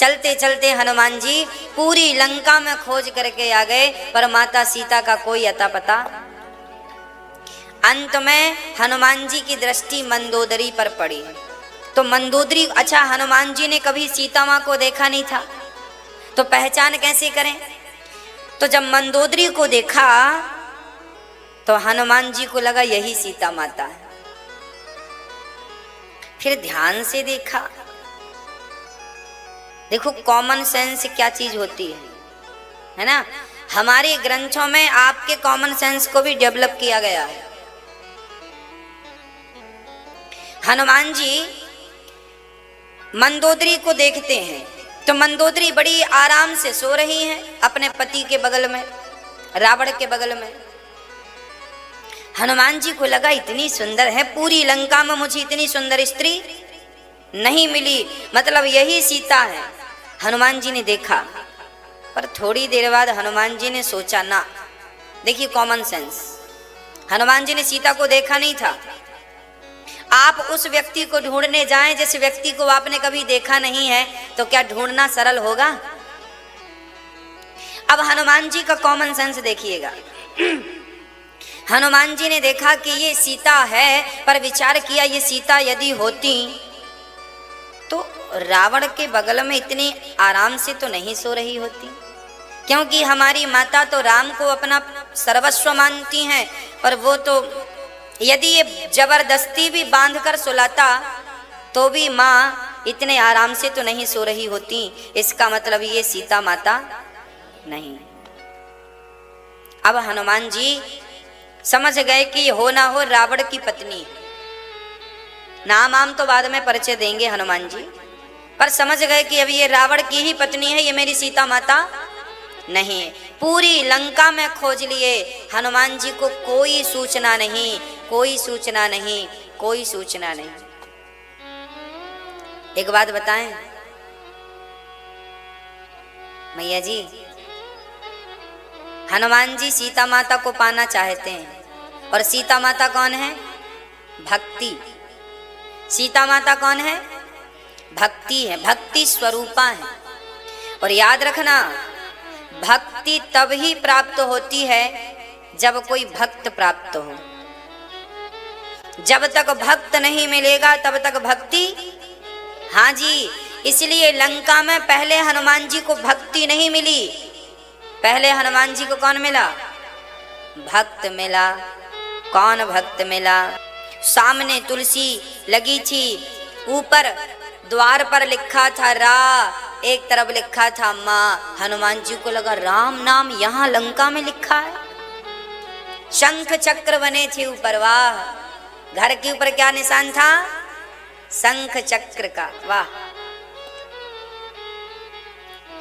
चलते चलते हनुमान जी पूरी लंका में खोज करके आ गए, पर माता सीता का कोई अता पता। अंत में हनुमान जी की दृष्टि मंदोदरी पर पड़ी। तो मंदोदरी, अच्छा हनुमान जी ने कभी सीता माँ को देखा नहीं था, तो पहचान कैसे करें? तो जब मंदोदरी को देखा तो हनुमान जी को लगा यही सीता माता है। फिर ध्यान से देखा। देखो कॉमन सेंस क्या चीज होती है ना। हमारे ग्रंथों में आपके कॉमन सेंस को भी डेवलप किया गया है। हनुमान जी मंदोदरी को देखते हैं तो मंदोदरी बड़ी आराम से सो रही हैं अपने पति के बगल में, रावण के बगल में। हनुमान जी को लगा इतनी सुंदर है, पूरी लंका में मुझे इतनी सुंदर स्त्री नहीं मिली, मतलब यही सीता है। हनुमान जी ने देखा, पर थोड़ी देर बाद हनुमान जी ने सोचा ना, देखिए कॉमन सेंस, हनुमान जी ने सीता को देखा नहीं था। आप उस व्यक्ति को ढूंढने जाएं जिस व्यक्ति को आपने कभी देखा नहीं है, तो क्या ढूंढना सरल होगा? अब हनुमान जी का कॉमन सेंस देखिएगा। हनुमान जी ने देखा कि ये सीता है, पर विचार किया ये सीता यदि होती तो रावण के बगल में इतनी आराम से तो नहीं सो रही होती, क्योंकि हमारी माता तो राम को अपना सर्वस्व मानती हैं, पर वो तो यदि ये जबरदस्ती भी बांध कर सुलाता तो भी माँ इतने आराम से तो नहीं सो रही होती। इसका मतलब ये सीता माता नहीं। अब हनुमान जी समझ गए कि हो ना हो रावण की पत्नी है। नाम आम तो बाद में परिचय देंगे हनुमान जी, पर समझ गए कि अब ये रावण की ही पत्नी है, ये मेरी सीता माता नहीं। पूरी लंका में खोज लिए, हनुमान जी को कोई सूचना नहीं, कोई सूचना नहीं, कोई सूचना नहीं। एक बात बताएं मैया जी, हनुमान जी सीता माता को पाना चाहते हैं, और सीता माता कौन है? भक्ति। सीता माता कौन है? भक्ति है, भक्ति स्वरूपा है। और याद रखना, भक्ति तब ही प्राप्त होती है जब कोई भक्त प्राप्त हो। जब तक भक्त नहीं मिलेगा तब तक भक्ति, हाँ जी, इसलिए लंका में पहले हनुमान जी को भक्ति नहीं मिली, पहले हनुमान जी को कौन मिला? भक्त मिला। कौन भक्त मिला? सामने तुलसी लगी थी, ऊपर द्वार पर लिखा था रा, एक तरफ लिखा था माँ। हनुमान जी को लगा राम नाम यहाँ लंका में लिखा है। शंख चक्र बने थे ऊपर, वाह। घर के ऊपर क्या निशान था? शंख चक्र का, वाह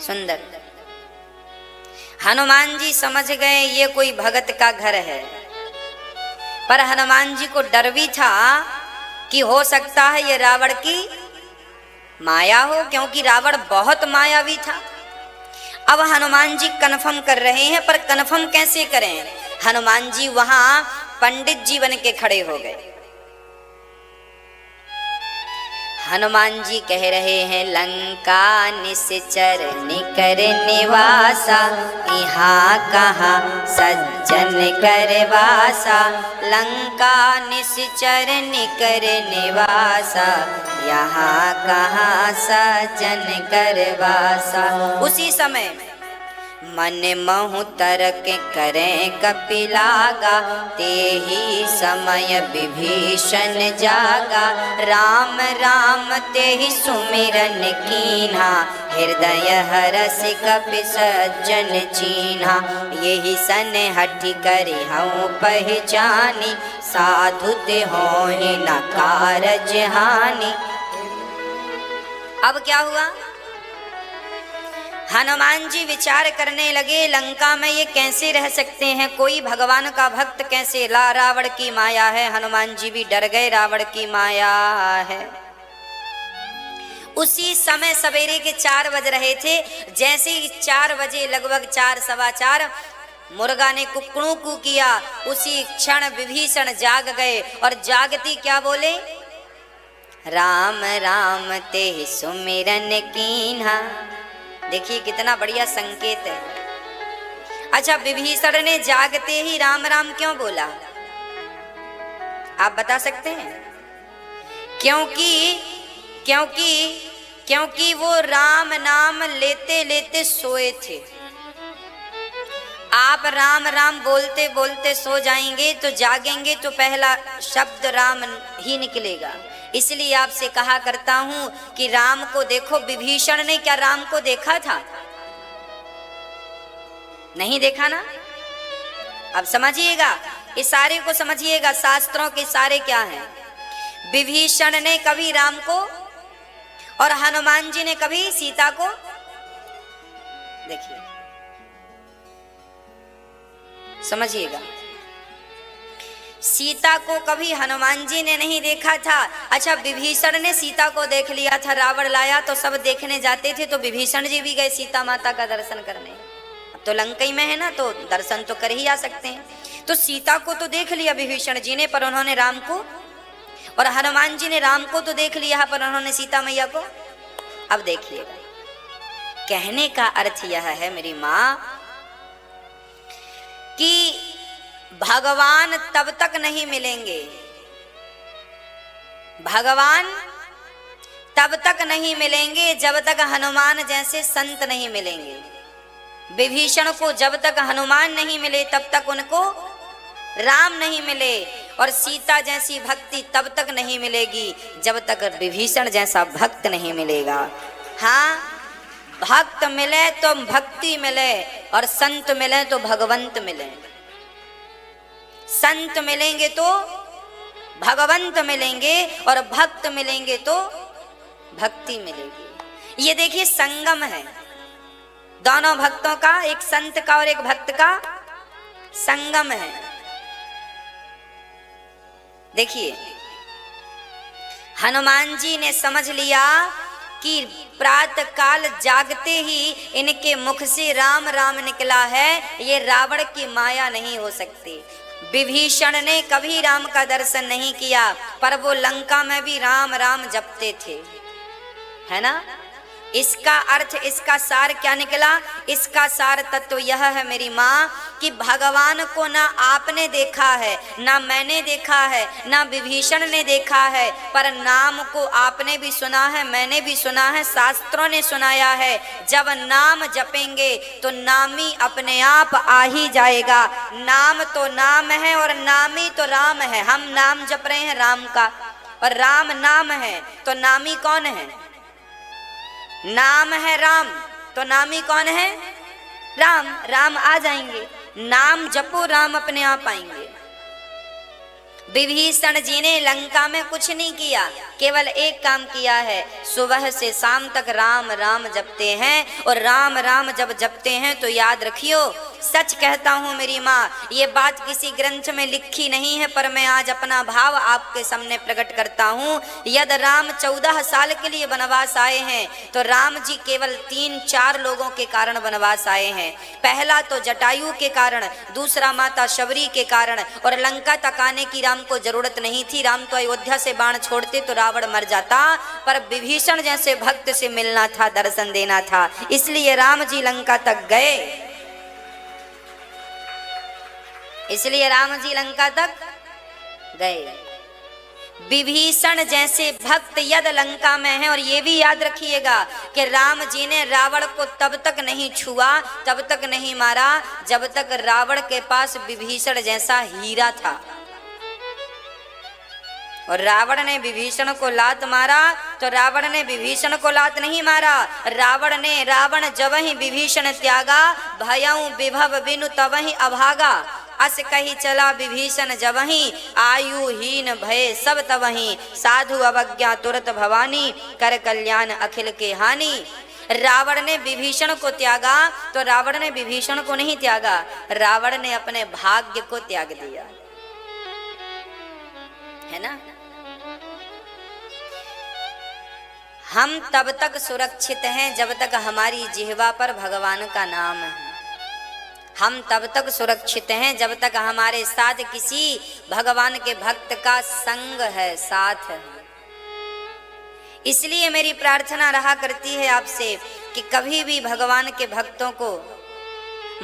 सुंदर। हनुमान जी समझ गए ये कोई भगत का घर है, पर हनुमान जी को डर भी था कि हो सकता है ये रावण की माया हो, क्योंकि रावण बहुत मायावी था। अब हनुमान जी कन्फर्म कर रहे हैं, पर कन्फर्म कैसे करें? हनुमान जी वहां पंडित जी बन के खड़े हो गए। हनुमान जी कह रहे हैं लंका निश्चर निकर निवासा, यहाँ कहाँ सज्जन कर वासा। लंका निश्चर निकर निवासा, यहाँ कहाँ सज्जन कर वासा। उसी समय मन महु तरक करें कपिलागा, ते ही समय विभीषण जागा। राम राम ते ही सुमिरन कीन्हा, हृदय हरस कपि सज्जन चीन्हा। यही सन हठि करि हऊँ पहचानी, साधु ते होहि न कारज हानि। अब क्या हुआ? हनुमान जी विचार करने लगे लंका में ये कैसे रह सकते हैं, कोई भगवान का भक्त कैसे? ला रावण की माया है। हनुमान जी भी डर गए, रावण की माया है। उसी समय सवेरे के 4 बज रहे थे। जैसे ही 4 बजे, लगभग 4 सवा 4, मुर्गा ने कुकड़ू कू किया, उसी क्षण विभीषण जाग गए। और जागती क्या बोले? राम राम ते सुमिरन कीन्हा, देखिए कितना बढ़िया संकेत है। अच्छा, विभीषण ने जागते ही राम राम क्यों बोला, आप बता सकते हैं? क्योंकि क्योंकि क्योंकि वो राम नाम लेते लेते सोए थे। आप राम राम बोलते बोलते सो जाएंगे तो जागेंगे तो पहला शब्द राम ही निकलेगा। इसलिए आपसे कहा करता हूं कि राम को देखो। विभीषण ने क्या राम को देखा था? नहीं देखा ना। अब समझिएगा, इशारे को समझिएगा, शास्त्रों के इशारे क्या हैं। विभीषण ने कभी राम को और हनुमान जी ने कभी सीता को, देखिए समझिएगा, सीता को कभी हनुमान जी ने नहीं देखा था। अच्छा, विभीषण ने सीता को देख लिया था, रावण लाया तो सब देखने जाते थे, तो विभीषण जी भी गए सीता माता का दर्शन करने। अब तो लंका में है ना, तो दर्शन तो कर ही आ सकते हैं। तो सीता को तो देख लिया विभीषण जी ने, पर उन्होंने राम को, और हनुमान जी ने राम को तो देख लिया, पर उन्होंने सीता मैया को। अब देखिएगा, कहने का अर्थ यह है मेरी मां कि भगवान तब तक नहीं मिलेंगे, भगवान तब तक नहीं मिलेंगे जब तक हनुमान जैसे संत नहीं मिलेंगे। विभीषण को जब तक हनुमान नहीं मिले तब तक उनको राम नहीं मिले, और सीता जैसी भक्ति तब तक नहीं मिलेगी जब तक विभीषण जैसा भक्त नहीं मिलेगा। हाँ, भक्त मिले तो भक्ति मिले, और संत मिले तो भगवंत मिले। संत मिलेंगे तो भगवंत मिलेंगे, और भक्त मिलेंगे तो भक्ति मिलेगी। ये देखिए संगम है दोनों भक्तों का, एक संत का और एक भक्त का संगम है। देखिए, हनुमान जी ने समझ लिया कि प्रातः काल जागते ही इनके मुख से राम राम निकला है, ये रावण की माया नहीं हो सकती। विभीषण ने कभी राम का दर्शन नहीं किया, पर वो लंका में भी राम राम जपते थे, है ना। इसका अर्थ, इसका सार क्या निकला? इसका सार तत्व यह है मेरी माँ कि भगवान को ना आपने देखा है, ना मैंने देखा है, ना विभीषण ने देखा है, पर नाम को आपने भी सुना है, मैंने भी सुना है, शास्त्रों ने सुनाया है। जब नाम जपेंगे तो नामी अपने आप आ ही जाएगा। नाम तो नाम है और नामी तो राम है। हम नाम जप रहे हैं राम का, और राम नाम है, तो नामी कौन है? नाम है राम, तो नामी कौन है? राम। राम आ जाएंगे, नाम जपो, राम अपने आप आएंगे। विभीषण जी ने लंका में कुछ नहीं किया, केवल एक काम किया है, सुबह से शाम तक राम राम जपते हैं। और राम राम जब जपते हैं तो याद रखियो, सच कहता हूँ मेरी माँ, ये बात किसी ग्रंथ में लिखी नहीं है, पर मैं आज अपना भाव आपके सामने प्रकट करता हूँ। यदि राम 14 साल के लिए वनवास आए हैं, तो राम जी केवल 3-4 लोगों के कारण वनवास आए हैं। पहला तो जटायु के कारण, दूसरा माता शबरी के कारण, और लंका तक आने की राम को जरूरत नहीं थी। राम तो अयोध्या से बाण छोड़ते तो रावण मर जाता, पर विभीषण जैसे भक्त से मिलना था, दर्शन देना था, इसलिए राम जी लंका तक गए। इसलिए राम जी लंका तक गए। विभीषण जैसे भक्त यदि लंका में हैं, और ये भी याद रखिएगा कि राम जी ने रावण को तब तक नहीं छुआ, तब तक नहीं मारा, जब तक रावण के पास विभीषण जैसा हीरा था। और रावण ने विभीषण को लात मारा तो रावण ने विभीषण को लात नहीं मारा। रावण जब ही विभीषण त्यागा, भयउ विभव बिनु तब ही अभागा। अस कही चला विभीषण जब ही, आयुहीन भय सब तब ही। साधु अवज्ञा तुरत भवानी, कर कल्याण अखिल के हानि। रावण ने विभीषण को त्यागा तो रावण ने विभीषण को नहीं त्यागा, रावण ने अपने भाग्य को त्याग दिया, है ना। हम तब तक सुरक्षित हैं जब तक हमारी जिह्वा पर भगवान का नाम है। हम तब तक सुरक्षित हैं जब तक हमारे साथ किसी भगवान के भक्त का संग है, साथ है। इसलिए मेरी प्रार्थना रहा करती है आपसे कि कभी भी भगवान के भक्तों को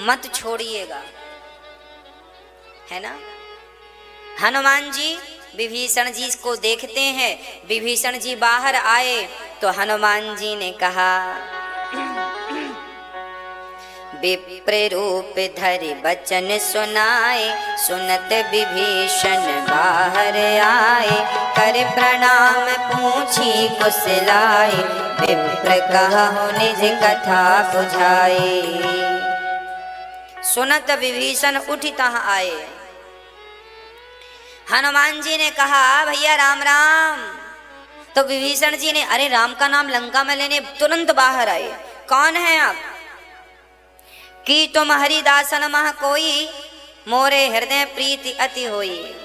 मत छोड़िएगा, है ना। हनुमान जी विभीषण जी को देखते हैं, विभीषण जी बाहर आए तो हनुमान जी ने कहा, विप्र रूप धरि बचन सुनाए, सुनत विभीषण बाहर आए, कर प्रणाम पूछी कुशलाए, विप्र कहु निज कथा बुझाए। सुनत विभीषण उठी तहाँ आए। हनुमान जी ने कहा, भैया राम राम। तो विभीषण जी ने, अरे राम का नाम लंका में लेने तुरंत बाहर आए। कौन है आप? कि तुम हरिदासन मह कोई, मोरे हृदय प्रीति अति होई।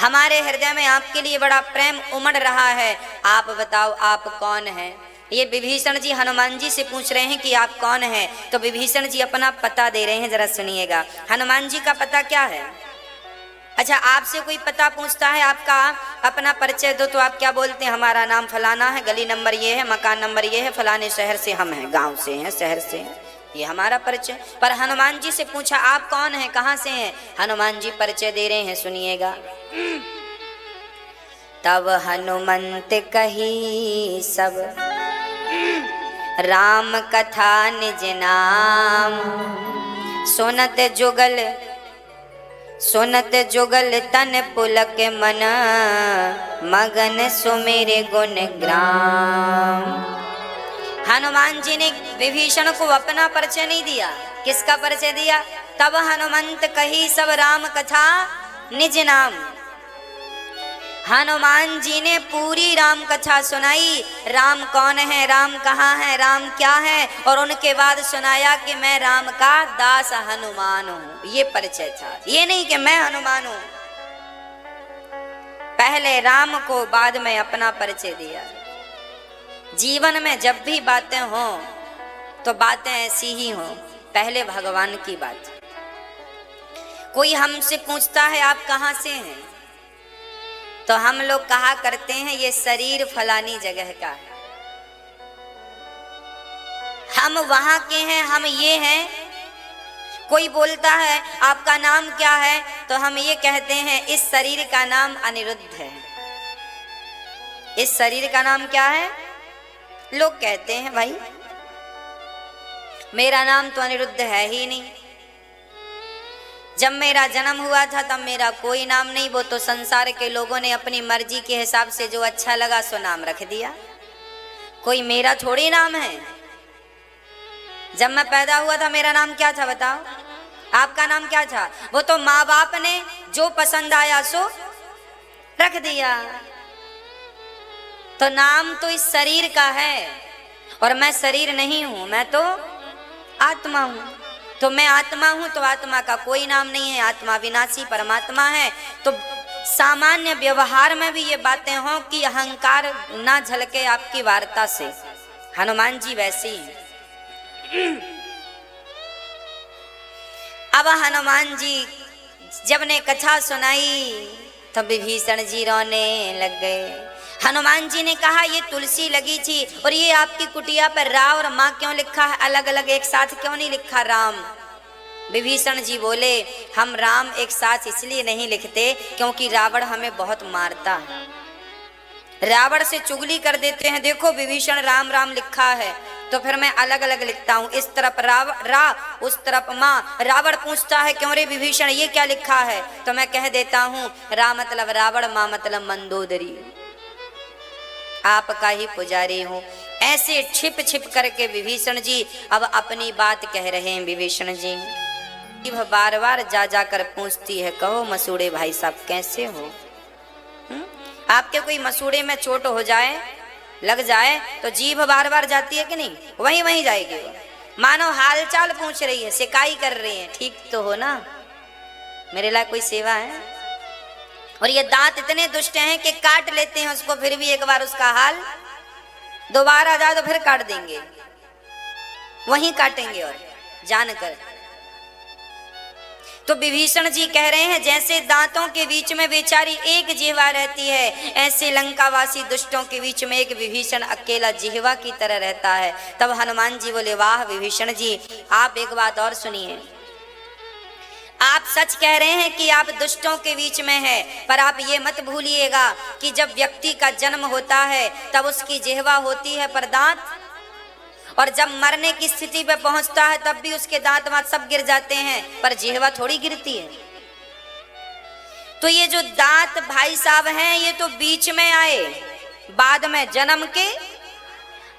हमारे हृदय में आपके लिए बड़ा प्रेम उमड़ रहा है, आप बताओ आप कौन हैं। ये विभीषण जी हनुमान जी से पूछ रहे हैं कि आप कौन हैं। तो विभीषण जी अपना पता दे रहे हैं, जरा सुनिएगा। हनुमान जी का पता क्या है? अच्छा, आपसे कोई पता पूछता है, आपका अपना परिचय दो, तो आप क्या बोलते हैं? हमारा नाम फलाना है, गली नंबर ये है, मकान नंबर ये है, फलाने शहर से हम हैं, गांव से हैं, शहर से हैं, ये हमारा परिचय। पर हनुमान जी से पूछा, आप कौन हैं, कहाँ से हैं? हनुमान जी परिचय दे रहे हैं, सुनिएगा। तब हनुमंत कही सब राम कथा निज नाम, सुनत जुगल तन पुलक मन, मगन सुमेरे गुण ग्राम। हनुमान जी ने विभीषण को अपना परिचय नहीं दिया, किसका परिचय दिया? तब हनुमंत कही सब राम कथा निज नाम। हनुमान जी ने पूरी राम कथा सुनाई, राम कौन है, राम कहाँ है, राम क्या है, और उनके बाद सुनाया कि मैं राम का दास हनुमान हूं। ये परिचय था, ये नहीं कि मैं हनुमान हूं। पहले राम को, बाद में अपना परिचय दिया। जीवन में जब भी बातें हों तो बातें ऐसी ही हों, पहले भगवान की बात। कोई हमसे पूछता है आप कहाँ से हैं, तो हम लोग कहा करते हैं ये शरीर फलानी जगह का है, हम वहां के हैं, हम ये हैं। कोई बोलता है आपका नाम क्या है, तो हम ये कहते हैं इस शरीर का नाम अनिरुद्ध है। इस शरीर का नाम क्या है? लोग कहते हैं भाई मेरा नाम तो अनिरुद्ध है ही नहीं। जब मेरा जन्म हुआ था तब मेरा कोई नाम नहीं, वो तो संसार के लोगों ने अपनी मर्जी के हिसाब से जो अच्छा लगा सो नाम रख दिया। कोई मेरा थोड़ी नाम है। जब मैं पैदा हुआ था मेरा नाम क्या था बताओ? आपका नाम क्या था? वो तो माँ बाप ने जो पसंद आया सो रख दिया। तो नाम तो इस शरीर का है, और मैं शरीर नहीं हूं, मैं तो आत्मा हूं। तो मैं आत्मा हूं तो आत्मा का कोई नाम नहीं है, आत्मा विनाशी परमात्मा है। तो सामान्य व्यवहार में भी ये बातें हों कि अहंकार ना झलके आपकी वार्ता से। हनुमान जी वैसे ही। अब हनुमान जी जब ने कथा सुनाई तब विभीषण जी रोने लग गए। हनुमान जी ने कहा ये तुलसी लगी थी और ये आपकी कुटिया पर रा और माँ क्यों लिखा है, अलग अलग एक साथ क्यों नहीं लिखा राम? विभीषण जी बोले हम राम एक साथ इसलिए नहीं लिखते क्योंकि रावण हमें बहुत मारता है, रावण से चुगली कर देते हैं। देखो विभीषण राम राम लिखा है तो फिर मैं अलग अलग लिखता हूँ, इस तरफ रा उस तरफ माँ। रावण पूछता है क्यों रे विभीषण ये क्या लिखा है, तो मैं कह देता हूँ रा मतलब रावण, माँ मतलब मंदोदरी, आपका ही पुजारी हूँ। ऐसे छिप छिप करके विभीषण जी अब अपनी बात कह रहे हैं। विभीषण जी बार बार जा जाकर पूछती है कहो मसूड़े भाई साहब कैसे हो? आपके कोई मसूड़े में चोट हो जाए, लग जाए तो जीभ बार बार जाती है कि नहीं? वहीं वहीं जाएगी वो, मानो हालचाल पूछ रही है, शिकाई कर रही है, ठीक तो हो ना, मेरे लिए कोई सेवा है? और ये दांत इतने दुष्ट हैं कि काट लेते हैं उसको, फिर भी एक बार उसका हाल दोबारा जाए तो फिर काट देंगे, वहीं काटेंगे और जानकर। तो विभीषण जी कह रहे हैं जैसे दांतों के बीच में बेचारी एक जिह्वा रहती है, ऐसे लंकावासी दुष्टों के बीच में एक विभीषण अकेला जिह्वा की तरह रहता है। तब हनुमान जी बोले, वाह विभीषण जी, आप एक बात और सुनिए। आप सच कह रहे हैं कि आप दुष्टों के बीच में हैं, पर आप ये मत भूलिएगा कि जब व्यक्ति का जन्म होता है तब उसकी जिह्वा होती है पर दांत, और जब मरने की स्थिति पे पहुंचता है तब भी उसके दांत वांत सब गिर जाते हैं, पर जिह्वा थोड़ी गिरती है। तो ये जो दांत भाई साहब हैं ये तो बीच में आए, बाद में जन्म के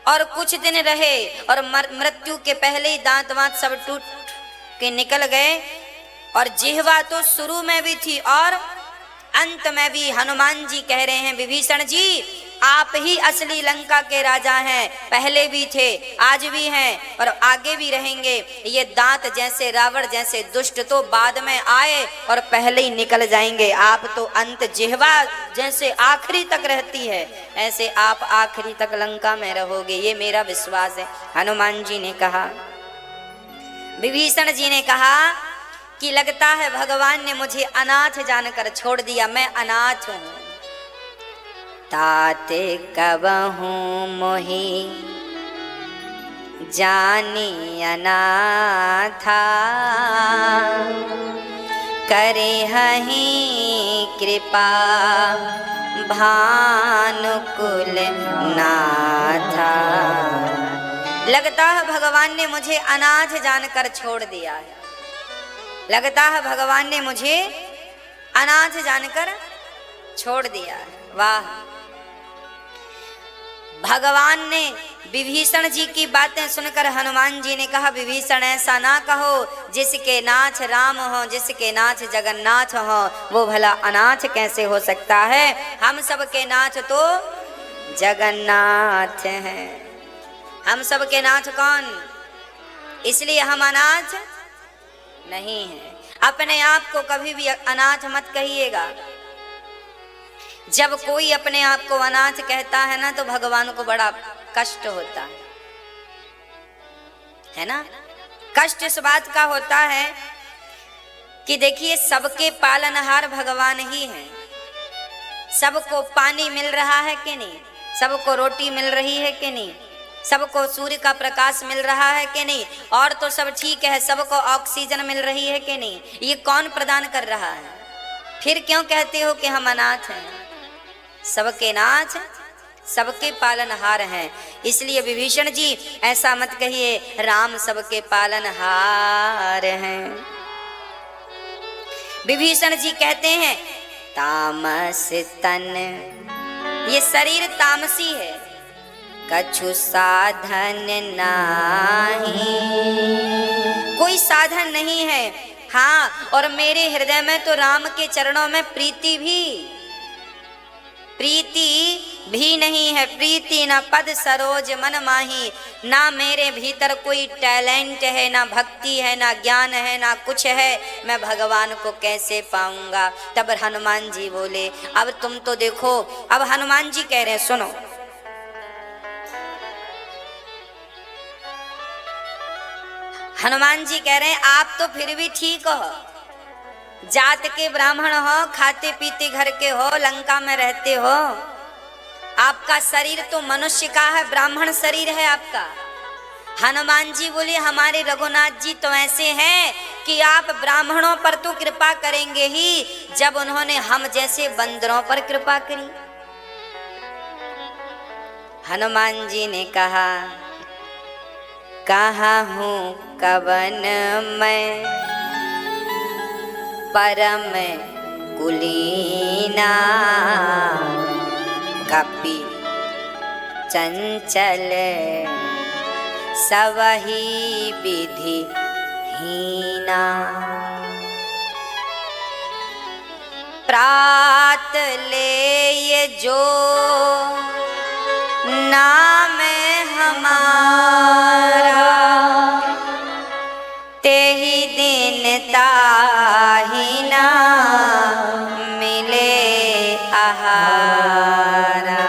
और कुछ दिन रहे और मृत्यु के पहले ही दांत वांत सब टूट के निकल गए। और जिह्वा तो शुरू में भी थी और अंत में भी। हनुमान जी कह रहे हैं विभीषण जी, आप ही असली लंका के राजा हैं, पहले भी थे, आज भी हैं और आगे भी रहेंगे। ये दांत जैसे रावण जैसे दुष्ट तो बाद में आए और पहले ही निकल जाएंगे, आप तो अंत जिह्वा जैसे आखिरी तक रहती है, ऐसे आप आखिरी तक लंका में रहोगे, ये मेरा विश्वास है। हनुमान जी ने कहा, विभीषण जी ने कहा कि लगता है भगवान ने मुझे अनाथ जानकर छोड़ दिया, मैं अनाथ हूं। ताते कबहू मोहि जानी अनाथा, करे हहि कृपा भानुकुल नाथा। लगता है भगवान ने मुझे अनाथ जानकर छोड़ दिया है, लगता है भगवान ने मुझे अनाथ जानकर छोड़ दिया है। वाह, भगवान ने विभीषण जी की बातें सुनकर हनुमान जी ने कहा, विभीषण ऐसा ना कहो, जिसके नाथ राम हो, जिसके नाथ जगन्नाथ हो, वो भला अनाथ कैसे हो सकता है। हम सब के नाथ तो जगन्नाथ हैं, हम सब के नाथ कौन, इसलिए हम अनाथ नहीं है। अपने आप को कभी भी अनाथ मत कहिएगा। जब कोई अपने आप को अनाथ कहता है ना तो भगवान को बड़ा कष्ट होता है ना। कष्ट इस बात का होता है कि देखिए सबके पालनहार भगवान ही हैं। सबको पानी मिल रहा है कि नहीं, सबको रोटी मिल रही है कि नहीं, सबको सूर्य का प्रकाश मिल रहा है कि नहीं, और तो सब ठीक है, सबको ऑक्सीजन मिल रही है कि नहीं, ये कौन प्रदान कर रहा है। फिर क्यों कहते हो कि हम अनाथ हैं। सबके नाथ, सबके पालनहार हैं। इसलिए विभीषण जी ऐसा मत कहिए, राम सबके पालनहार हैं। विभीषण जी कहते हैं तामस तन, ये शरीर तामसी है, कछु साधन नाही, कोई साधन नहीं है। हाँ, और मेरे हृदय में तो राम के चरणों में प्रीति भी नहीं है। प्रीति न पद सरोज मन माही, ना मेरे भीतर कोई टैलेंट है, ना भक्ति है, ना ज्ञान है, ना कुछ है, मैं भगवान को कैसे पाऊंगा। तब हनुमान जी बोले, अब तुम तो देखो, अब हनुमान जी कह रहे हैं, सुनो, हनुमान जी कह रहे हैं आप तो फिर भी ठीक हो, जात के ब्राह्मण हो, खाते पीते घर के हो, लंका में रहते हो, आपका शरीर तो मनुष्य का है, ब्राह्मण शरीर है आपका। हनुमान जी बोले हमारे रघुनाथ जी तो ऐसे हैं कि आप ब्राह्मणों पर तो कृपा करेंगे ही, जब उन्होंने हम जैसे बंदरों पर कृपा करी। हनुमान जी ने कहा हूँ कवन मैं परम कुलीना, कपि चंचल सवही विधि हीना, प्रात ले ये जो नाम हमारा, तेहि दिन ताहि ना मिले आहारा,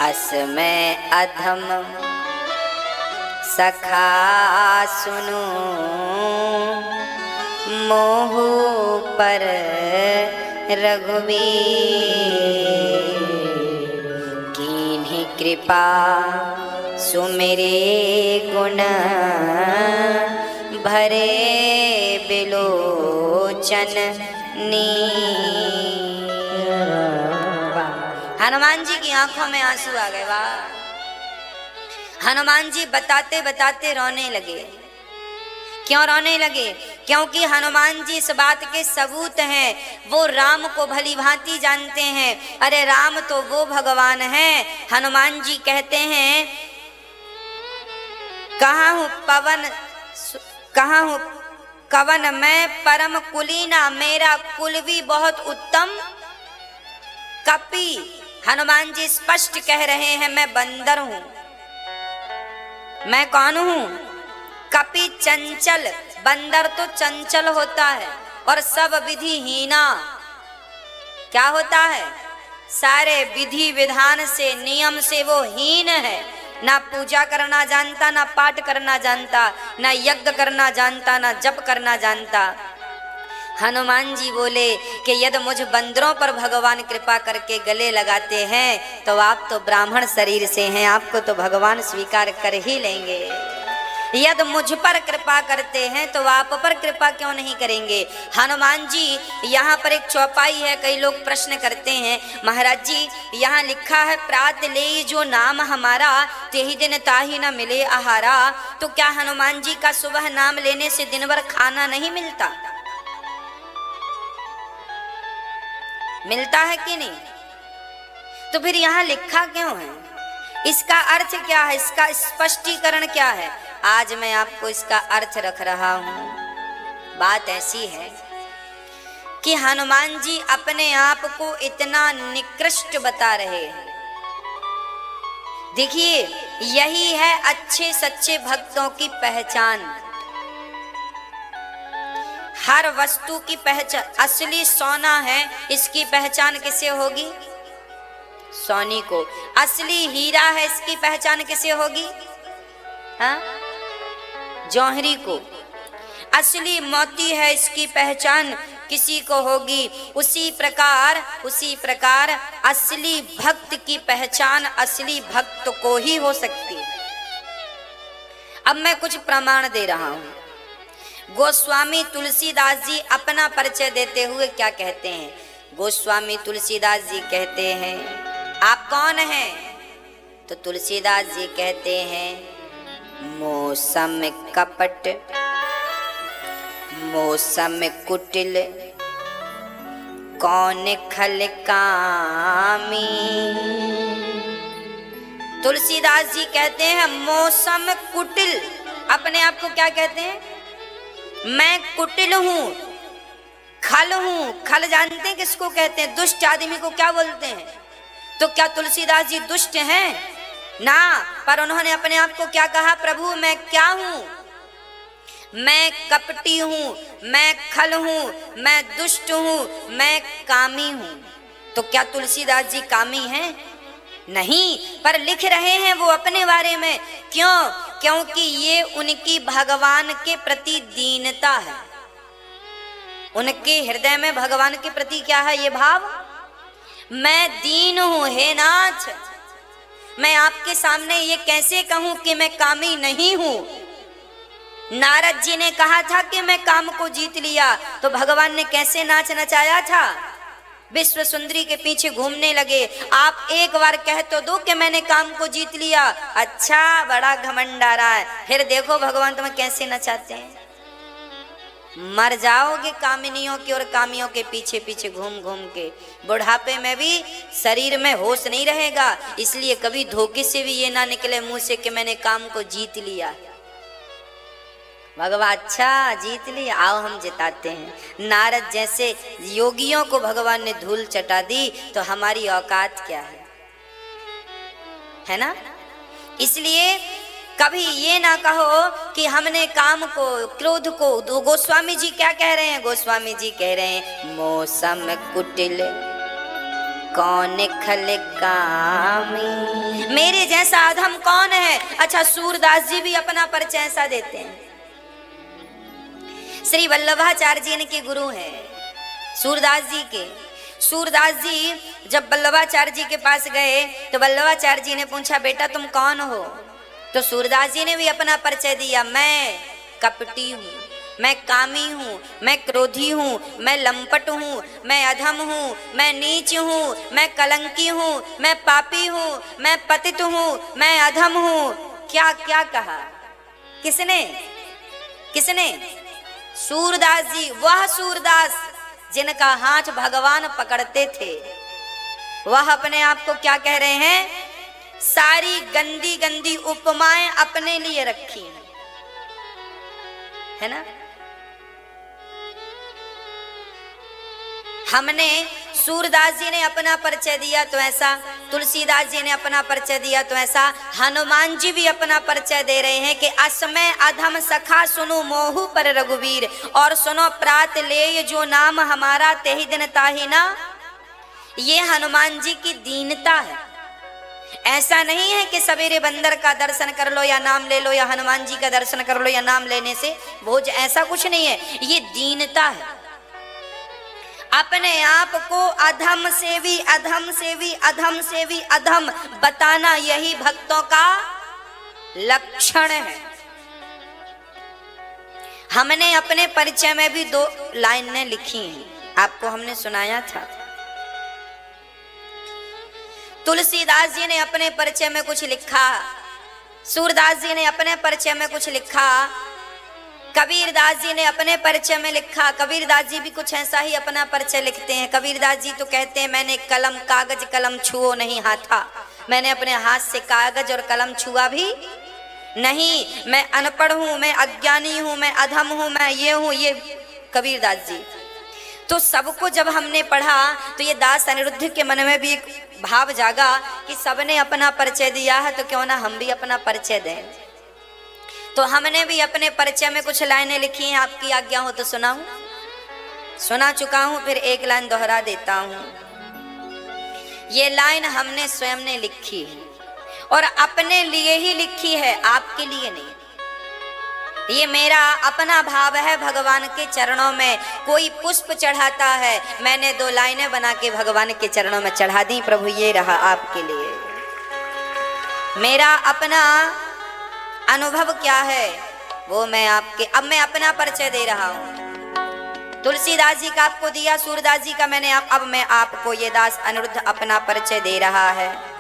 अस में अधम सखा सुनो मोह पर रघुवीर, कीन्ही कृपा सुमेरे गुण भरे बिलोचन नीर। हनुमान जी की आंखों में आंसू आ गए। वाह! हनुमान जी बताते बताते रोने लगे। क्यों रोने लगे? क्योंकि हनुमान जी इस बात के सबूत हैं, वो राम को भली भांति जानते हैं। अरे राम तो वो भगवान हैं। हनुमान जी कहते हैं, कहाँ हूँ कवन मैं परम कुलीना, मेरा कुल भी बहुत उत्तम कपि। हनुमान जी स्पष्ट कह रहे हैं, मैं बंदर हूं। मैं कौन हूं? कपि चंचल। बंदर तो चंचल होता है और सब विधिहीना। क्या होता है? सारे विधि विधान से, नियम से वो हीन है। ना पूजा करना जानता, ना पाठ करना जानता, ना यज्ञ करना जानता, ना जप करना जानता। हनुमान जी बोले कि यदि मुझ बंदरों पर भगवान कृपा करके गले लगाते हैं तो आप तो ब्राह्मण शरीर से हैं, आपको तो भगवान स्वीकार कर ही लेंगे। यदि मुझ पर कृपा करते हैं तो आप पर कृपा क्यों नहीं करेंगे? हनुमान जी, यहाँ पर एक चौपाई है। कई लोग प्रश्न करते हैं, महाराज जी यहाँ लिखा है प्रात ले जो नाम हमारा, तेही दिन ताही न मिले आहारा। तो क्या हनुमान जी का सुबह नाम लेने से दिन भर खाना नहीं मिलता? मिलता है कि नहीं? तो फिर यहाँ लिखा क्यों है? इसका अर्थ क्या है? इसका स्पष्टीकरण क्या है? आज मैं आपको इसका अर्थ रख रहा हूं। बात ऐसी है कि हनुमान जी अपने आप को इतना निकृष्ट बता रहे हैं। देखिए, यही है अच्छे सच्चे भक्तों की पहचान। हर वस्तु की पहचान, असली सोना है, इसकी पहचान किसे होगी? सोनी को। असली हीरा है, इसकी पहचान किसे होगी? हाँ, जौहरी को। असली मोती है, इसकी पहचान किसी को होगी। उसी प्रकार असली भक्त की पहचान असली भक्त को ही हो सकती है। अब मैं कुछ प्रमाण दे रहा हूं। गोस्वामी तुलसीदास जी अपना परिचय देते हुए क्या कहते हैं? गोस्वामी तुलसीदास जी कहते हैं, आप कौन हैं? तो तुलसीदास जी कहते हैं, मौसम कपट मौसम कुटिल कौन खल कामी। तुलसीदास जी कहते हैं मौसम कुटिल। अपने आप को क्या कहते हैं? मैं कुटिल हूं, खल हूं। खल जानते हैं किसको कहते हैं? दुष्ट आदमी को क्या बोलते हैं? तो क्या तुलसीदास जी दुष्ट हैं? ना, पर उन्होंने अपने आप को क्या कहा? प्रभु मैं क्या हूं? मैं कपटी हूं, मैं खल हूं, मैं दुष्ट हूं, मैं कामी हूं। तो क्या तुलसीदास जी कामी हैं? नहीं, पर लिख रहे हैं वो अपने बारे में। क्यों? क्योंकि ये उनकी भगवान के प्रति दीनता है। उनके हृदय में भगवान के प्रति क्या है? ये भाव, मैं दीन हूं हे नाथ। मैं आपके सामने ये कैसे कहूं कि मैं कामी नहीं हूं? नारद जी ने कहा था कि मैं काम को जीत लिया, तो भगवान ने कैसे नाच नचाया था? विश्व सुंदरी के पीछे घूमने लगे। आप एक बार कह तो दो कि मैंने काम को जीत लिया। अच्छा, बड़ा घमंड आ रहा है। फिर देखो भगवान तुम्हें कैसे नचाते हैं। मर जाओगे कामिनियों की और कामियों के पीछे पीछे घूम घूम के। बुढ़ापे में भी शरीर में होश नहीं रहेगा। इसलिए कभी धोखे से भी ये ना निकले मुंह से कि मैंने काम को जीत लिया। भगवान अच्छा जीत लिया, आओ हम जिताते हैं। नारद जैसे योगियों को भगवान ने धूल चटा दी, तो हमारी औकात क्या है ना? इसलिए कभी ये ना कहो कि हमने काम को, क्रोध को। गोस्वामी जी क्या कह रहे हैं? गोस्वामी जी कह रहे हैं मौसम कुटिल कौन खल कामी, मेरे जैसा अधम कौन है। अच्छा, सूरदास जी भी अपना परिचय ऐसा देते हैं। श्री वल्लभाचार्य जी इनके गुरु हैं, सूरदास जी के। सूरदास जी जब वल्लभाचार्य जी के पास गए तो वल्लभाचार्य जी ने पूछा, बेटा तुम कौन हो? तो सूरदास जी ने भी अपना परिचय दिया, मैं कपटी हूँ, मैं कामी हूँ, मैं क्रोधी हूँ, मैं लंपट हूँ, मैं अधम हूँ, मैं नीच हूँ, मैं कलंकी हूँ, मैं पापी हूँ, मैं पतित हूँ, मैं अधम हूँ। क्या क्या कहा? किसने? किसने? सूरदास जी। वह सूरदास जिनका हाथ भगवान पकड़ते थे, वह अपने आप को क्या कह रहे हैं? सारी गंदी गंदी उपमाएं अपने लिए रखी है ना। हमने सूरदास जी ने अपना परिचय दिया तो ऐसा, तुलसीदास जी ने अपना परिचय दिया तो ऐसा, हनुमान जी भी अपना परिचय दे रहे हैं कि असमय अधम सखा सुनो मोहु पर रघुवीर, और सुनो प्रात ले जो नाम हमारा तेहि दिन ताहि ना। ये हनुमान जी की दीनता है। ऐसा नहीं है कि सवेरे बंदर का दर्शन कर लो या नाम ले लो, या हनुमान जी का दर्शन कर लो या नाम लेने से भोज, ऐसा कुछ नहीं है। ये दीनता है। अपने आप को अधम से भी अधम से भी अधम से भी अधम बताना, यही भक्तों का लक्षण है। हमने अपने परिचय में भी 2 लाइनें लिखी हैं, आपको हमने सुनाया था। तुलसीदास जी ने अपने परिचय में कुछ लिखा, सूरदास जी ने अपने परिचय में कुछ लिखा, कबीरदास जी ने अपने परिचय में लिखा। कबीरदास जी भी कुछ ऐसा ही अपना परिचय लिखते हैं। कबीरदास जी तो कहते हैं, मैंने कलम कागज कलम छुओ नहीं हाथा, मैंने अपने हाथ से कागज और कलम छुआ भी नहीं, मैं अनपढ़ हूँ, मैं अज्ञानी हूँ, मैं अधम हूँ, मैं ये हूँ। ये कबीरदास जी। तो सबको जब हमने पढ़ा तो ये दास अनिरुद्ध के मन में भी एक भाव जागा कि सबने अपना परिचय दिया है, तो क्यों ना हम भी अपना परिचय दें। तो हमने भी अपने परिचय में कुछ लाइनें लिखी हैं, आपकी आज्ञा हो तो सुनाऊं। सुना चुका हूं, फिर एक लाइन दोहरा देता हूं। ये लाइन हमने स्वयं ने लिखी है और अपने लिए ही लिखी है, आपके लिए नहीं। ये मेरा अपना भाव है भगवान के चरणों में। कोई पुष्प चढ़ाता है, मैंने 2 लाइनें बना के भगवान के चरणों में चढ़ा दी, प्रभु ये रहा आपके लिए। मेरा अपना अनुभव क्या है वो मैं आपके, अब मैं अपना परिचय दे रहा हूं। तुलसीदास जी का आपको दिया, सूरदास जी का मैंने अब मैं आपको, ये दास अनिरुद्ध अपना परिचय दे रहा है।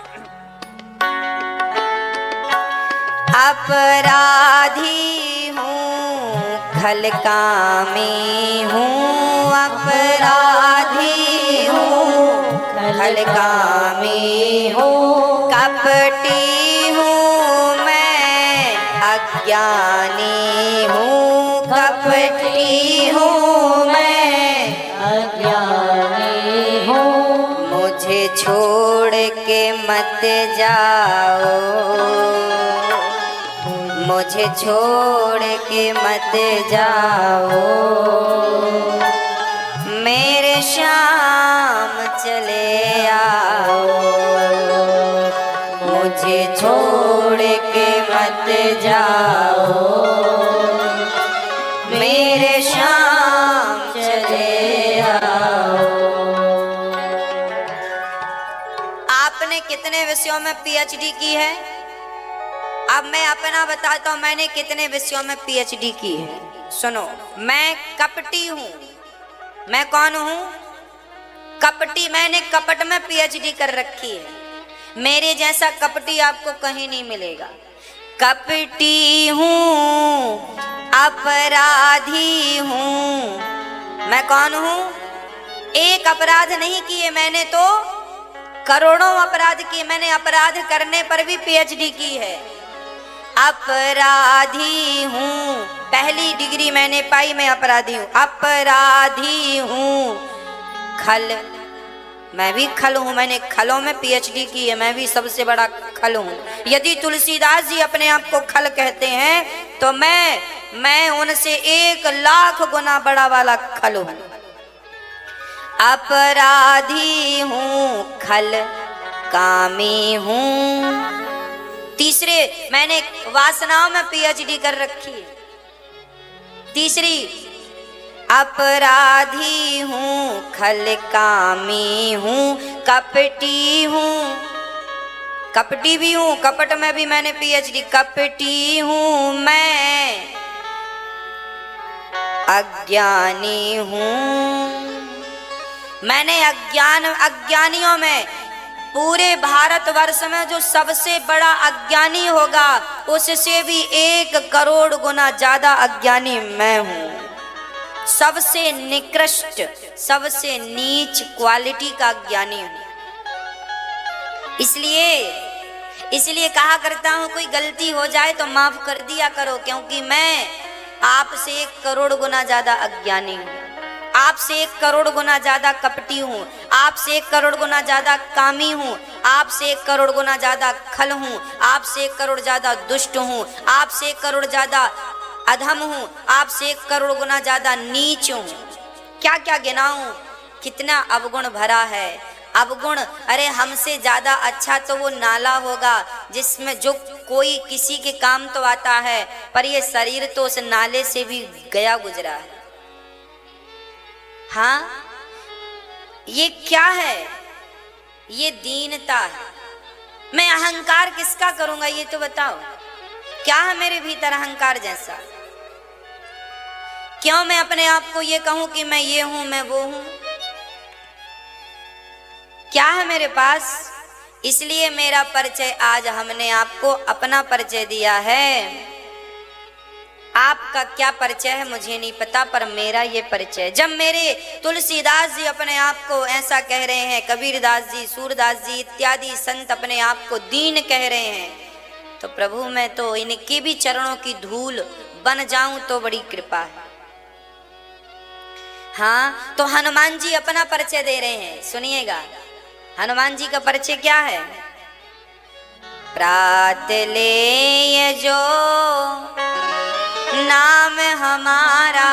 अपराधी हूँ खल कामी हूँ, अपराधी हूँ खल कामी हूँ, कपटी हूँ मैं अज्ञानी हूँ, कपटी हूँ मैं अज्ञानी हूँ, मुझे छोड़ के मत जाओ, मुझे छोड़ के मत जाओ, मेरे श्याम चले आओ, मुझे छोड़ के मत जाओ, मेरे श्याम चले आओ। आपने कितने विषयों में पीएचडी की है? अब मैं अपना बताता हूं, मैंने कितने विषयों में पीएचडी की है। सुनो, मैं कपटी हूं। मैं कौन हूं? कपटी। मैंने कपट में पीएचडी कर रखी है। मेरे जैसा कपटी आपको कहीं नहीं मिलेगा। कपटी हूं, अपराधी हूं। मैं कौन हूं? एक अपराध नहीं किए मैंने, तो करोड़ों अपराध किए। मैंने अपराध करने पर भी पीएचडी की है। अपराधी हूँ, पहली डिग्री मैंने पाई, मैं अपराधी हूँ। अपराधी हूँ खल, मैं भी खल हूँ। मैंने खलों में पीएचडी की है, मैं भी सबसे बड़ा खल हूँ। यदि तुलसीदास जी अपने आप को खल कहते हैं तो मैं उनसे 1 लाख गुना बड़ा वाला खल हूँ। अपराधी हूँ खल कामी हूँ। तीसरे, मैंने वासनाओं में पीएचडी कर रखी है। तीसरी, अपराधी हूँ खल कामी हूँ, कपटी हूँ, कपटी भी हूँ, कपट में भी मैंने पीएचडी। कपटी हूँ मैं, अज्ञानी हूँ। मैंने अज्ञानियों में, पूरे भारतवर्ष में जो सबसे बड़ा अज्ञानी होगा उससे भी 1 करोड़ गुना ज्यादा अज्ञानी मैं हूं। सबसे निकृष्ट, सबसे नीच क्वालिटी का अज्ञानी हूं। इसलिए कहा करता हूं, कोई गलती हो जाए तो माफ कर दिया करो, क्योंकि मैं आपसे 1 करोड़ गुना ज्यादा अज्ञानी हूं, आपसे 1 करोड़ गुना ज्यादा कपटी हूँ, आपसे 1 करोड़ गुना ज्यादा कामी हूँ, आपसे 1 करोड़ गुना ज्यादा खल हूँ, आपसे 1 करोड़ ज्यादा दुष्ट हूँ, आपसे 1 करोड़ ज्यादा अधम हूँ, आपसे 1 करोड़ गुना ज्यादा नीच हूँ। क्या क्या गिनाऊं, कितना अवगुण भरा है। अवगुण, अरे हमसे ज्यादा अच्छा तो वो नाला होगा जिसमें जो कोई किसी के काम तो आता है, पर ये शरीर तो उस नाले से भी गया गुजरा है। हाँ, ये क्या है? ये दीनता है। मैं अहंकार किसका करूंगा ये तो बताओ। क्या है मेरे भीतर अहंकार जैसा? क्यों मैं अपने आप को ये कहूं कि मैं ये हूं, मैं वो हूं? क्या है मेरे पास? इसलिए मेरा परिचय आज हमने आपको अपना परिचय दिया है। आपका क्या परिचय है मुझे नहीं पता, पर मेरा ये परिचय। जब मेरे तुलसीदास जी अपने आप को ऐसा कह रहे हैं, कबीरदास जी, सूरदास जी इत्यादि संत अपने आप को दीन कह रहे हैं, तो प्रभु मैं तो इनके भी चरणों की धूल बन जाऊं तो बड़ी कृपा है। हाँ, तो हनुमान जी अपना परिचय दे रहे हैं, सुनिएगा। हनुमान जी का परिचय क्या है? प्रात ले जो नाम हमारा,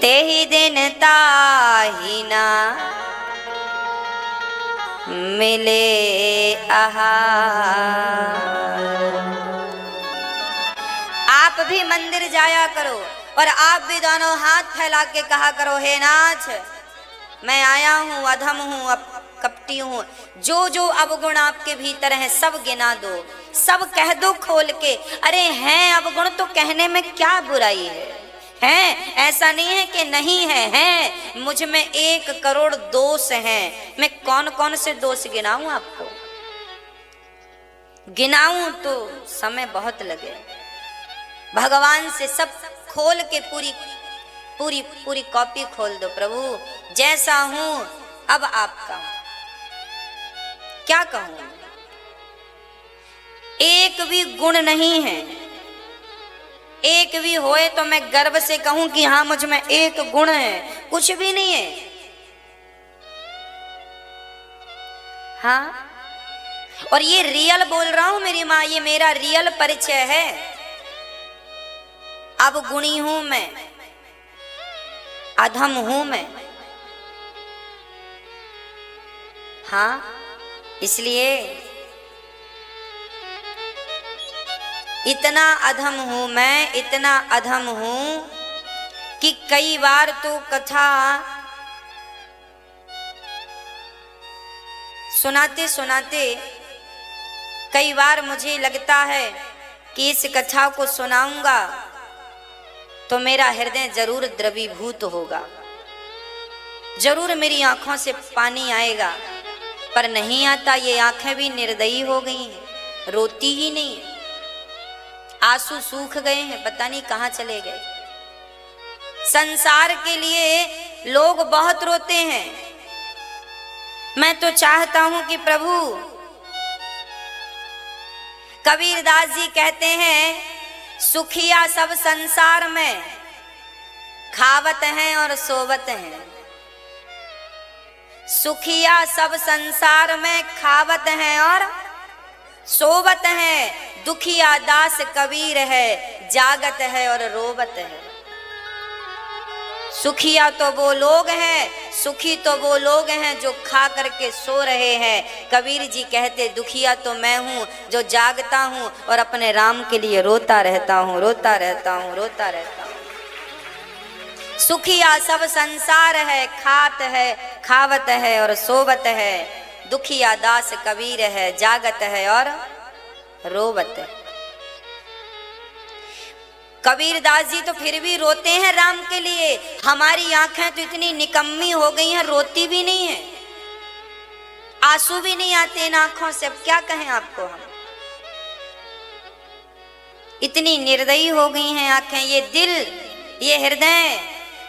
तेहि दिन ताहि ना मिले आहार। आप भी मंदिर जाया करो और आप भी दोनों हाथ फैला के कहा करो, हे नाथ मैं आया हूँ, अधम हूँ, कपटी हूँ। जो जो अवगुण आपके भीतर हैं सब गिना दो, सब कह दो खोल के। अरे हैं अवगुण तो कहने में क्या बुराई है? हैं, ऐसा नहीं है कि नहीं है, हैं। मुझ में 1 करोड़ दोष हैं। मैं कौन कौन से दोष गिनाऊं आपको? गिनाऊं तो समय बहुत लगे। भगवान से सब खोल के पूरी पूरी पूरी कॉपी खोल दो। प्रभु जैसा हूं अब आपका क्या कहूं? एक भी गुण नहीं है। एक भी होए तो मैं गर्व से कहूं कि हाँ मुझ में 1 गुण है, कुछ भी नहीं है। हाँ, और ये रियल बोल रहा हूं मेरी माँ, ये मेरा रियल परिचय है। अब गुणी हूं मैं, अधम हूं मैं। हाँ, इसलिए इतना अधम हूं मैं, इतना अधम हूं कि कई बार तो कथा सुनाते सुनाते कई बार मुझे लगता है कि इस कथा को सुनाऊंगा तो मेरा हृदय जरूर द्रवीभूत होगा, जरूर मेरी आंखों से पानी आएगा, पर नहीं आता। ये आंखें भी निर्दयी हो गई हैं, रोती ही नहीं है। आंसू सूख गए हैं, पता नहीं कहां चले गए। संसार के लिए लोग बहुत रोते हैं। मैं तो चाहता हूं कि प्रभु, कबीरदास जी कहते हैं, सुखिया सब संसार में खावत हैं और सोवत हैं। सुखिया सब संसार में खावत हैं और सोवत हैं। दुखिया दास कबीर है, जागत है और रोवत है। सुखिया तो वो लोग हैं, सुखी तो वो लोग हैं जो खा करके सो रहे हैं। कबीर जी कहते दुखिया तो मैं हूँ जो जागता हूँ और अपने राम के लिए रोता रहता हूँ, रोता रहता हूँ, रोता रहता हूँ। सुखिया सब संसार है, खात है, खावत है और सोवत है। दुखिया दास कबीर है, जागत है और रोवत है। कबीर दास जी तो फिर भी रोते हैं राम के लिए। हमारी आंखें तो इतनी निकम्मी हो गई हैं, रोती भी नहीं है, आंसू भी नहीं आते इन आंखों से। अब क्या कहें आपको हम, इतनी निर्दयी हो गई हैं आंखें। ये दिल, ये हृदय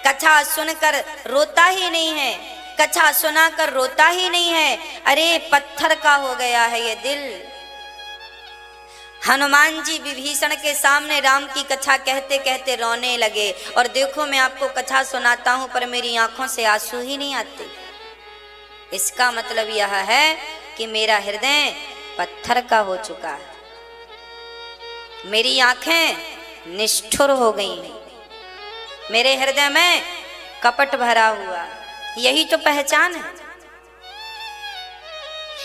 कथा सुनकर रोता ही नहीं है, कथा सुनाकर रोता ही नहीं है। अरे पत्थर का हो गया है ये दिल। हनुमान जी विभीषण के सामने राम की कथा कहते कहते रोने लगे। और देखो मैं आपको कथा सुनाता हूं पर मेरी आंखों से आंसू ही नहीं आते। इसका मतलब यह है कि मेरा हृदय पत्थर का हो चुका है, मेरी आंखें निष्ठुर हो गई हैं, मेरे हृदय में कपट भरा हुआ। यही तो पहचान है।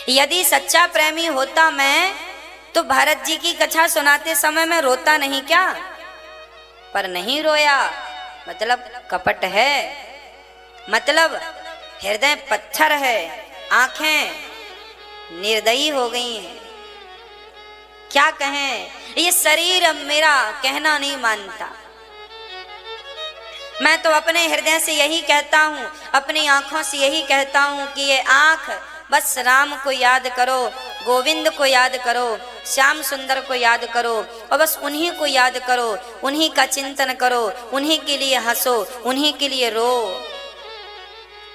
यदि सच्चा प्रेमी होता मैं तो भरत जी की कथा सुनाते समय में रोता नहीं क्या? पर नहीं रोया, मतलब कपट है, मतलब हृदय पत्थर है, आंखें निर्दयी हो गई हैं। क्या कहें, ये शरीर अब मेरा कहना नहीं मानता। मैं तो अपने हृदय से यही कहता हूँ, अपनी आंखों से यही कहता हूँ कि ये आंख बस राम को याद करो, गोविंद को याद करो, श्याम सुंदर को याद करो और बस उन्हीं को याद करो, उन्हीं का चिंतन करो, उन्हीं के लिए हंसो, उन्हीं के लिए रो।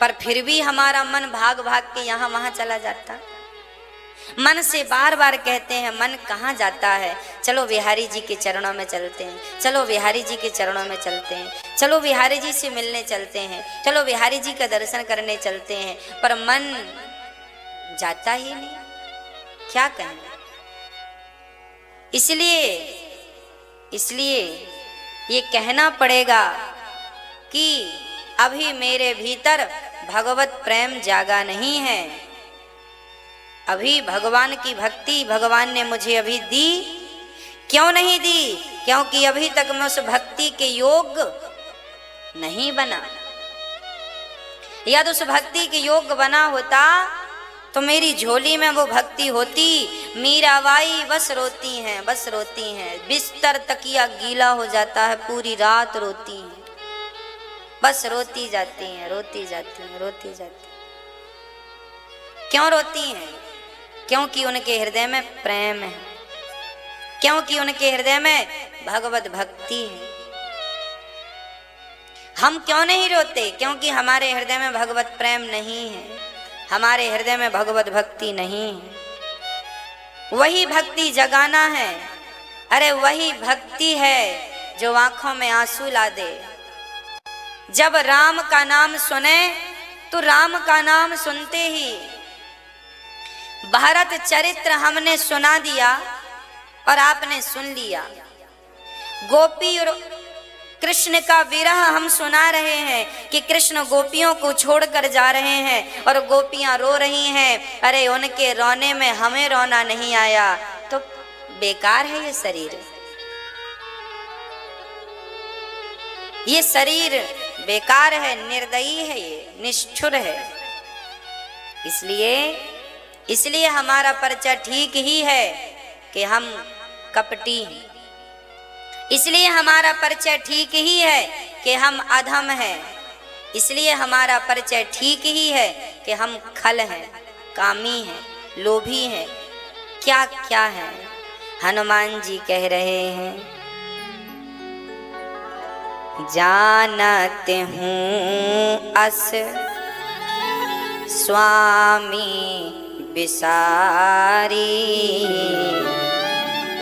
पर फिर भी हमारा मन भाग भाग के यहाँ वहाँ चला जाता। मन से बार बार कहते हैं मन कहाँ जाता है, चलो बिहारी जी के चरणों में चलते हैं, चलो बिहारी जी के चरणों में चलते हैं, चलो बिहारी जी से मिलने चलते हैं, चलो बिहारी जी का दर्शन करने चलते हैं। पर मन जाता ही नहीं, क्या कहें। इसलिए ये कहना पड़ेगा कि अभी मेरे भीतर भगवत प्रेम जागा नहीं है। अभी भगवान की भक्ति भगवान ने मुझे अभी दी। क्यों नहीं दी? क्योंकि अभी तक मैं उस भक्ति के योग्य नहीं बना। यदि उस भक्ति के योग्य बना होता तो मेरी झोली में वो भक्ति होती। मीराबाई बस रोती हैं, बस रोती हैं, बिस्तर तकिया गीला हो जाता है, पूरी रात रोती हैं, बस रोती जाती हैं, रोती जाती हैं, रोती जाती हैं। क्यों रोती हैं? क्योंकि उनके हृदय में प्रेम है, क्योंकि उनके हृदय में भगवत भक्ति है। हम क्यों नहीं रोते? क्योंकि हमारे हृदय में भगवत प्रेम नहीं है, हमारे हृदय में भगवत भक्ति नहीं है। वही भक्ति जगाना है। अरे वही भक्ति है जो आंखों में आंसू ला दे। जब राम का नाम सुने तो राम का नाम सुनते ही भारत चरित्र हमने सुना दिया और आपने सुन लिया। गोपी और कृष्ण का विरह हम सुना रहे हैं कि कृष्ण गोपियों को छोड़कर जा रहे हैं और गोपियां रो रही हैं। अरे उनके रोने में हमें रोना नहीं आया तो बेकार है ये शरीर, ये शरीर बेकार है, निर्दयी है, ये निष्ठुर है। इसलिए हमारा परिचय ठीक ही है कि हम कपटी हैं। इसलिए हमारा परिचय ठीक ही है कि हम अधम हैं। इसलिए हमारा परिचय ठीक ही है कि हम खल हैं, कामी हैं, लोभी हैं, क्या क्या है। हनुमान जी कह रहे हैं, जानत हूँ अस स्वामी बिसारी,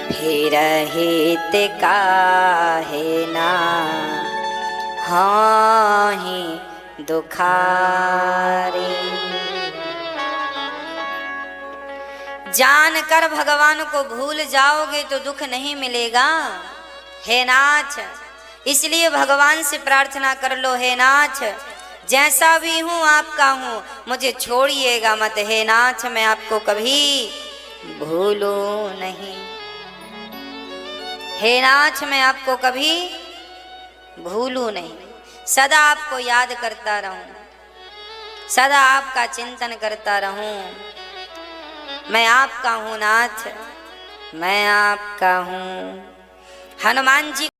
फिर हित काहे ना हाहि दुखारी। जानकर भगवान को भूल जाओगे तो दुख नहीं मिलेगा। हे नाथ, इसलिए भगवान से प्रार्थना कर लो, हे नाथ जैसा भी हूँ आपका हूँ, मुझे छोड़िएगा मत, हे नाथ मैं आपको कभी भूलूं नहीं, हे नाथ मैं आपको कभी भूलूं नहीं, सदा आपको याद करता रहूं, सदा आपका चिंतन करता रहूं। मैं आपका हूं नाथ, मैं आपका हूं। हनुमान जी